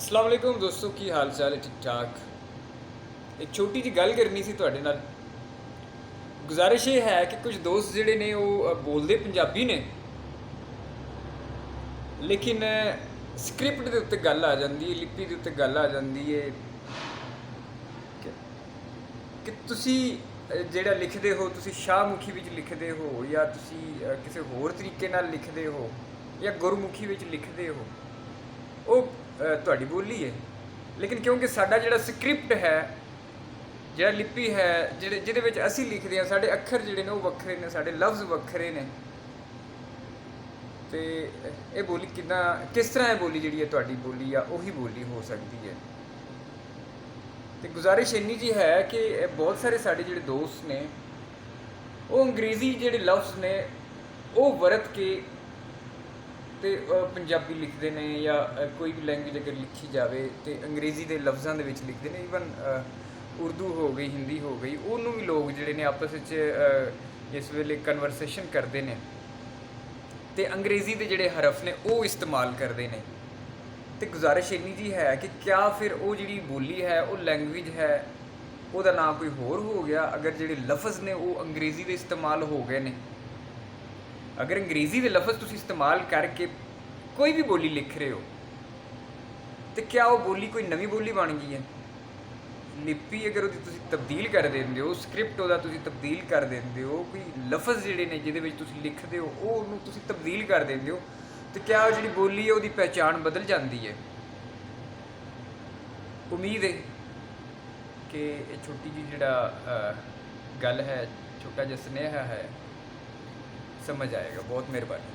अस्सलाम वालेकुम दोस्तों, की हाल चाल है? ठीक ठाक। एक छोटी जी गल करनी सी तुहाडे नाल। गुजारिश ये है कि कुछ दोस्त जिहड़े ने वो बोलते पंजाबी ने, लेकिन स्क्रिप्ट के उत्ते गल आ जाती है, लिपि के उत्ते गल आ जाती है कि तुसी ਜਿਹੜਾ लिखते हो तुसी शाहमुखी विच लिखते हो या तुसी किसी होर तरीके नाल लिखते हो या गुरमुखी विच लिखते हो, वो तुहाडी बोली है। लेकिन क्योंकि साडा जिहड़ा स्क्रिप्ट है, जिहड़ा लिपि है, जिहदे विच असीं लिखदे हां, साडे अखर जिहड़े ने वो वक्खरे ने, साडे लफ्ज़ वक्खरे ने। ते ये बोली किस तरह ये बोली जिहड़ी है तुहाडी बोली या उही बोली हो सकती है। तो गुजारिश इन्नी जी है कि बहुत सारे साढ़े जोड़े दोस्त ने वो अंग्रेज़ी जोड़े लफ्ज़ ने वो वरत के ते पंजाबी लिखते हैं या कोई भी लैंग्वेज अगर लिखी जाए तो अंग्रेज़ी के लफ्ज़ों के लिखते हैं। ईवन उर्दू हो गई, हिंदी हो गई, उन्होंने भी लोग जोड़े ने आपस में इस वेले कन्वरसेशन करते हैं तो अंग्रेज़ी के जोड़े हरफ ने वो इस्तेमाल करते हैं। तो गुजारिश इन्नी जी है कि क्या फिर वो जी बोली है वो लैंग्वेज है वह ना कोई होर हो गया, अगर जोड़े लफ्ज़ ने वो अंग्रेज़ी के इस्तेमाल हो गए ने। अगर अंग्रेज़ी के लफ्ज़ तुम इस्तेमाल करके कोई भी बोली लिख रहे हो तो क्या वो बोली कोई नवी बोली बन गई है? लिपि अगर वो तब्दील कर देंगे हो, स्क्रिप्ट वो तब्दील कर देंगे हो, कोई लफ्ज़ जोड़े ने जिद लिखते हो वो तब्दील कर देंगे हो, तो क्या जी बोली है वो पहचान बदल जाती है? उम्मीद है कि छोटी जी जड़ा गल है, छोटा जहा स्नेहा है, समझ आएगा। बहुत मेहरबानी।